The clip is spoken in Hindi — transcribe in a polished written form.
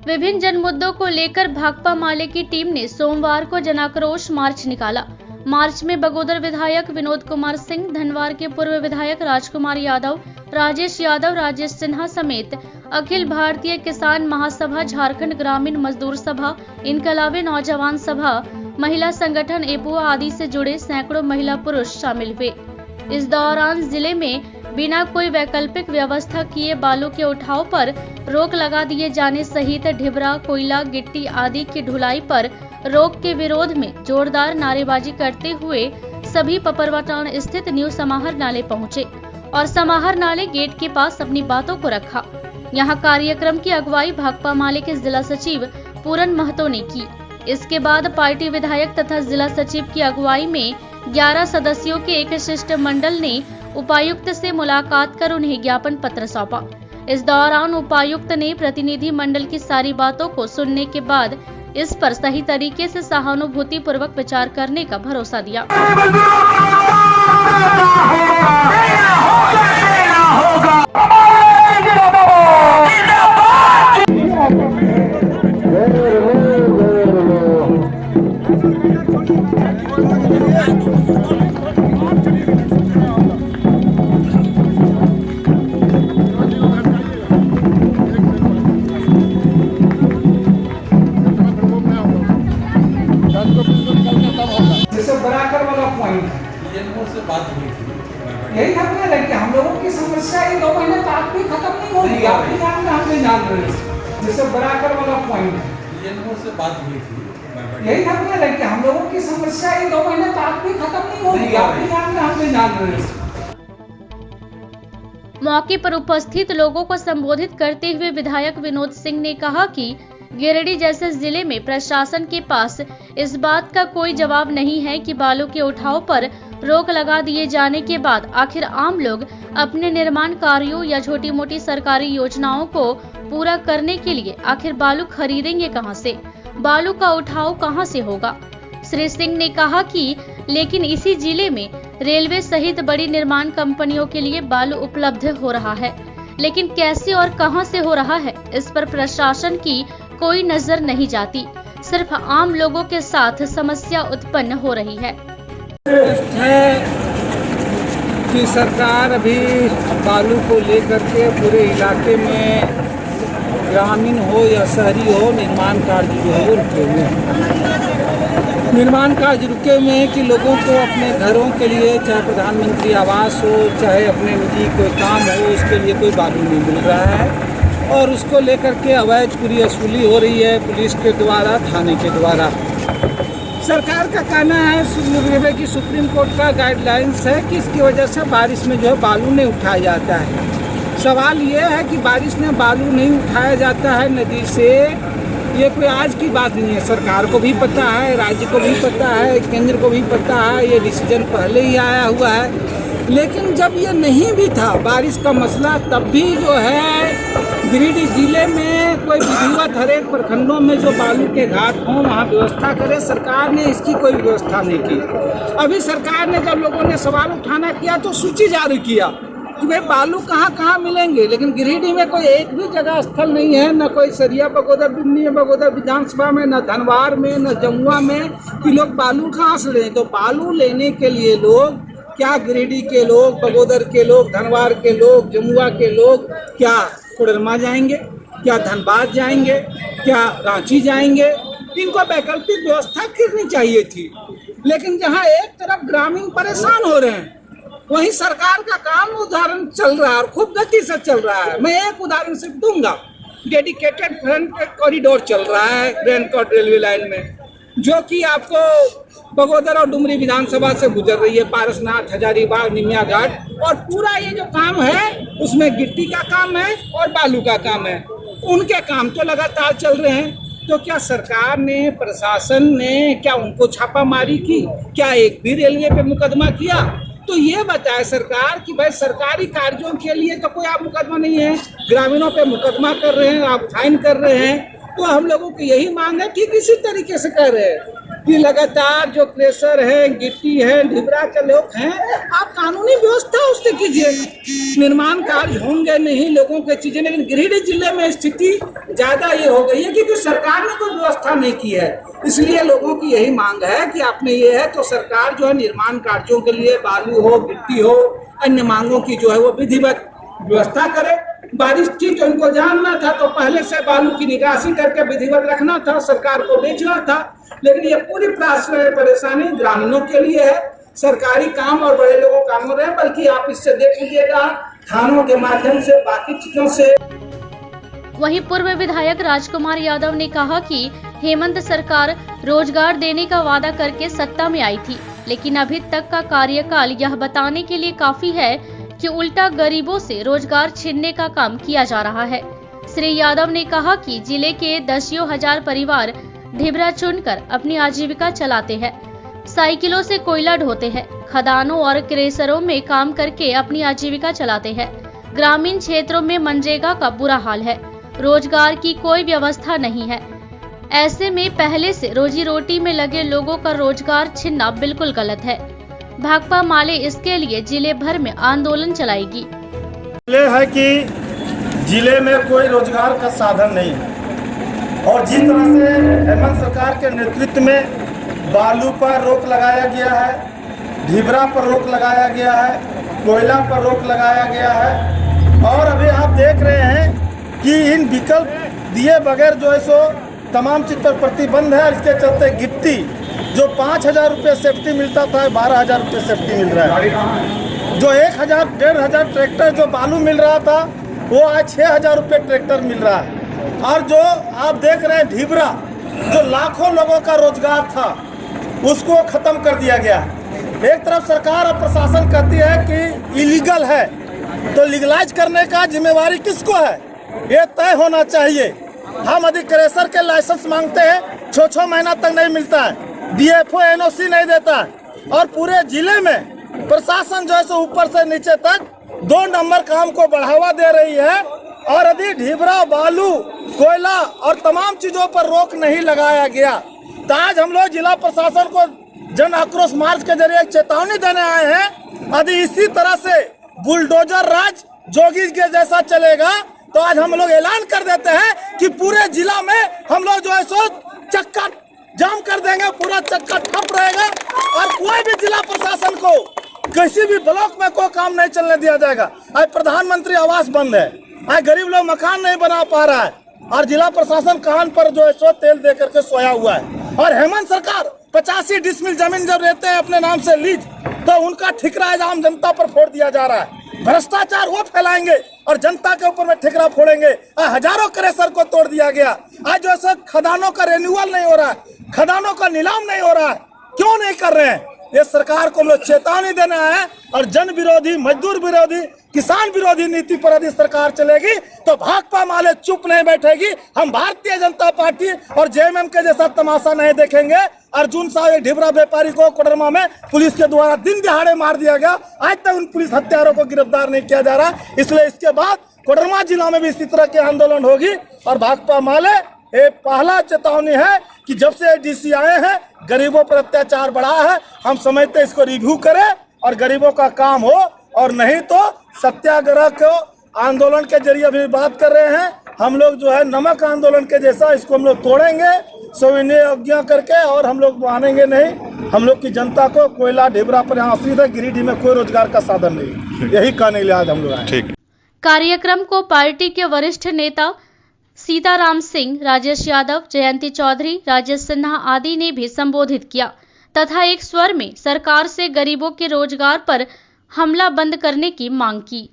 विभिन्न जन मुद्दों को लेकर भाकपा माले की टीम ने सोमवार को जनाक्रोश मार्च निकाला। मार्च में बगोदर विधायक विनोद कुमार सिंह, धनवार के पूर्व विधायक राजकुमार यादव, राजेश यादव, राजेश सिन्हा समेत अखिल भारतीय किसान महासभा, झारखंड ग्रामीण मजदूर सभा, इनकलाबी नौजवान सभा, महिला संगठन एपुआ आदि से जुड़े सैकड़ों महिला पुरुष शामिल हुए। इस दौरान जिले में बिना कोई वैकल्पिक व्यवस्था किए बालू के उठाव पर रोक लगा दिए जाने सहित ढिबरा, कोयला, गिट्टी आदि की ढुलाई पर रोक के विरोध में जोरदार नारेबाजी करते हुए सभी पपरवाटान स्थित न्यू समाहर नाले पहुंचे और समाहर नाले गेट के पास अपनी बातों को रखा। यहां कार्यक्रम की अगुवाई भाकपा माले के जिला सचिव पूरन महतो ने की। इसके बाद पार्टी विधायक तथा जिला सचिव की अगुवाई में 11 सदस्यों के एक शिष्टमंडल ने उपायुक्त से मुलाकात कर उन्हें ज्ञापन पत्र सौंपा। इस दौरान उपायुक्त ने प्रतिनिधि मंडल की सारी बातों को सुनने के बाद इस पर सही तरीके से सहानुभूति पूर्वक विचार करने का भरोसा दिया। जैसे बराकर वाला पॉइंट से बात हुई थी, यही था ना कि हम लोगों की समस्या ये 2 महीने तक भी खत्म नहीं होगी। आपकी जान में हम नहीं जान रहे। जैसे बराकर वाला पॉइंट से बात हुई थी, यही था ना कि हम लोगों की समस्या ये 2 महीने तक भी खत्म नहीं होगी। आपकी जान में हम नहीं जान रहे। मौके पर उपस्थित लोगों को संबोधित करते हुए विधायक विनोद सिंह ने कहा कि गिरिडीह जैसे जिले में प्रशासन के पास इस बात का कोई जवाब नहीं है कि बालू के उठाव पर रोक लगा दिए जाने के बाद आखिर आम लोग अपने निर्माण कार्यों या छोटी मोटी सरकारी योजनाओं को पूरा करने के लिए आखिर बालू खरीदेंगे कहां से, बालू का उठाव कहां से होगा। श्री सिंह ने कहा कि लेकिन इसी जिले में रेलवे सहित बड़ी निर्माण कंपनियों के लिए बालू उपलब्ध हो रहा है, लेकिन कैसे और कहां से हो रहा है इस पर प्रशासन की कोई नजर नहीं जाती। सिर्फ आम लोगों के साथ समस्या उत्पन्न हो रही है कि सरकार अभी बालू को लेकर के पूरे इलाके में ग्रामीण हो या शहरी हो निर्माण कार्य जो है वो रुके हुए हैं। निर्माण कार्य रुके हुए हैं कि लोगों को अपने घरों के लिए चाहे प्रधानमंत्री आवास हो चाहे अपने निजी कोई काम हो उसके लिए कोई बालू नहीं मिल रहा है और उसको लेकर के अवैध पूरी वसूली हो रही है पुलिस के द्वारा, थाने के द्वारा। सरकार का कहना है कि सुप्रीम कोर्ट का गाइडलाइंस है कि इसकी वजह से बारिश में जो है बालू नहीं उठाया जाता है। सवाल ये है कि बारिश में बालू नहीं उठाया जाता है नदी से, ये कोई आज की बात नहीं है। सरकार को भी पता है, राज्य को भी पता है, केंद्र को भी पता है, ये डिसीजन पहले ही आया हुआ है। लेकिन जब ये नहीं भी था बारिश का मसला, तब भी जो है गिरिडीह जिले में कोई विधिवत हर एक प्रखंडों में जो बालू के घाट हों वहाँ व्यवस्था करे। सरकार ने इसकी कोई व्यवस्था नहीं की। अभी सरकार ने जब लोगों ने सवाल उठाना किया तो सूची जारी किया कि भाई बालू कहाँ मिलेंगे, लेकिन गिरिडीह में कोई एक भी जगह स्थल नहीं है, न कोई सरिया बगोदर बिन्नी बगोदर विधानसभा में, न धनवार में, न जमुआ में कि लोग बालू कहाँ से लें। तो बालू लेने के लिए लोग क्या गिरिडीह के लोग, बगोदर के लोग, धनवार के लोग, जमुआ के लोग क्या कोडरमा जाएंगे, क्या धनबाद जाएंगे, क्या रांची जाएंगे? इनको वैकल्पिक व्यवस्था करनी चाहिए थी। लेकिन जहां एक तरफ ग्रामीण परेशान हो रहे हैं वहीं सरकार का काम उदाहरण चल रहा है और खूब गति से चल रहा है। मैं एक उदाहरण सिर्फ दूंगा। डेडिकेटेड फ्रंट कॉरिडोर चल रहा है ग्रैंड कॉर्ड रेलवे लाइन में, जो कि आपको बगोदर और डुमरी विधानसभा से गुजर रही है, पारसनाथ, हजारीबाग, निमिया घाट। और पूरा ये जो काम है उसमें गिट्टी का काम है और बालू का काम है। उनके काम तो लगातार चल रहे हैं। तो क्या सरकार ने, प्रशासन ने क्या उनको छापामारी की? क्या एक भी रेलवे पे मुकदमा किया? तो ये बताए सरकार कि भाई सरकारी कार्यों के लिए तो कोई आप मुकदमा नहीं है, ग्रामीणों पे मुकदमा कर रहे हैं, आप फाइन कर रहे हैं। तो हम लोगों की यही मांग है कि किसी तरीके से कह रहे हैं कि लगातार जो क्रेशर है, गिट्टी है, ढिबरा के लोग हैं, आप कानूनी व्यवस्था उससे कीजिए। निर्माण कार्य होंगे नहीं लोगों के चीजें, लेकिन गिरिडीह जिले में स्थिति ज्यादा ये हो गई है क्योंकि सरकार ने कोई व्यवस्था नहीं की है। इसलिए लोगों की यही मांग है कि आपने ये है तो सरकार जो है निर्माण कार्यों के लिए बालू हो, गिट्टी हो, अन्य मांगों की जो है वो विधिवत व्यवस्था करे। बारिश थी तो इनको जानना था तो पहले से बालू की निकासी करके विधिवत रखना था, सरकार को बेचना था। लेकिन ये पूरी परेशानी ग्रामीणों के लिए है। सरकारी काम और बड़े लोगों का काम हो रहे हैं, बल्कि आप इससे देख लीजिएगा थानों के माध्यम से, बाकी चीजों से। वहीं पूर्व विधायक राजकुमार यादव ने कहा कि हेमंत सरकार रोजगार देने का वादा करके सत्ता में आई थी, लेकिन अभी तक का कार्यकाल यह बताने के लिए काफी है कि उल्टा गरीबों से रोजगार छीनने का काम किया जा रहा है। श्री यादव ने कहा कि जिले के दसियों हजार परिवार ढिबरा चुनकर अपनी आजीविका चलाते हैं, साइकिलों से कोयला ढोते हैं, खदानों और क्रेशरों में काम करके अपनी आजीविका चलाते हैं। ग्रामीण क्षेत्रों में मनरेगा का बुरा हाल है, रोजगार की कोई व्यवस्था नहीं है। ऐसे में पहले से रोजी रोटी में लगे लोगों का रोजगार छीनना बिल्कुल गलत है। भाकपा माले इसके लिए जिले भर में आंदोलन चलाएगी। है कि जिले में कोई रोजगार का साधन नहीं है और जिस तरह से हेमंत सरकार के नेतृत्व में बालू पर रोक लगाया गया है, ढिबरा पर रोक लगाया गया है, कोयला पर रोक लगाया गया है और अभी आप देख रहे हैं कि इन विकल्प दिए बगैर जो है सो तमाम चीज़ पर प्रतिबंध है। इसके चलते गिट्टी जो 5,000 रुपये सेफ्टी मिलता था 12,000 रुपये सेफ्टी मिल रहा है। जो 1,000 1,500 ट्रैक्टर जो बालू मिल रहा था वो आज 6,000 रुपये ट्रैक्टर मिल रहा है। और जो आप देख रहे हैं ढिबरा जो लाखों लोगों का रोजगार था उसको ख़त्म कर दिया गया। एक तरफ सरकार और प्रशासन कहती है कि इलीगल है तो लीगलाइज करने का जिम्मेवारी किसको है, ये तय होना चाहिए। हम यदि क्रेशर के लाइसेंस मांगते हैं 6-6 महीना तक नहीं मिलता है, DFO NOC नहीं देता है और पूरे जिले में प्रशासन जो है सो ऊपर से नीचे तक 2 नंबर काम को बढ़ावा दे रही है। और यदि ढिबरा, बालू, कोयला और तमाम चीजों पर रोक नहीं लगाया गया तो आज हम लोग जिला प्रशासन को जन आक्रोश मार्च के जरिए चेतावनी देने आए हैं। यदि इसी तरह से बुलडोजर राज जोगी के जैसा चलेगा तो आज हम लोग ऐलान कर देते हैं कि पूरे जिला में हम लोग जो है सो चक्का जाम कर देंगे, पूरा चक्का ठप रहेगा और कोई भी जिला प्रशासन को किसी भी ब्लॉक में कोई काम नहीं चलने दिया जाएगा। आज प्रधानमंत्री आवास बंद है, आज गरीब लोग मकान नहीं बना पा रहा है और जिला प्रशासन कान पर जो है सो तेल दे करके सोया हुआ है। और हेमंत सरकार 85 डिसमिल जमीन जब रहते हैं अपने नाम से लीज तो उनका ठिकरा आम जनता पर फोड़ दिया जा रहा है। भ्रष्टाचार वो फैलाएंगे और जनता के ऊपर में ठिकरा फोड़ेंगे। हजारों क्रेशर को तोड़ दिया गया। आज जो है खदानों का रिन्यूअल नहीं हो रहा है, खदानों का नीलाम नहीं हो रहा है, क्यों नहीं कर रहे हैं? ये सरकार को हम लोग चेतावनी देना है। और जन विरोधी, मजदूर विरोधी, किसान विरोधी नीति पर यदि सरकार चलेगी तो भाकपा माले चुप नहीं बैठेगी। हम भारतीय जनता पार्टी और JMM के जैसा तमाशा नहीं देखेंगे। अर्जुन साहब ढिबरा व्यापारी को कोडरमा में पुलिस के द्वारा दिन दिहाड़े मार दिया गया, आज तक उन पुलिस हत्यारों को गिरफ्तार नहीं किया जा रहा। इसलिए इसके बाद कोडरमा जिला में भी इसी तरह के आंदोलन होगी। और भाकपा माले ये पहला चेतावनी है कि जब से DC आए हैं गरीबों पर अत्याचार बढ़ा है। हम समझते इसको रिव्यू करें और गरीबों का काम हो, और नहीं तो सत्याग्रह को आंदोलन के जरिए भी बात कर रहे हैं हम लोग जो है नमक आंदोलन के जैसा इसको हम लोग तोड़ेंगे सविनय अज्ञा करके, और हम लोग मानेंगे नहीं। हम लोग की जनता को कोयला, ढिबरा पर यहाँ सीधा गिरिडीह में कोई रोजगार का साधन नहीं, यही कहने के लिए आज हम लोग आए। कार्यक्रम को पार्टी के वरिष्ठ नेता सीताराम सिंह, राजेश यादव, जयंती चौधरी, राजेश सिन्हा आदि ने भी संबोधित किया तथा एक स्वर में सरकार से गरीबों के रोजगार पर हमला बंद करने की मांग की।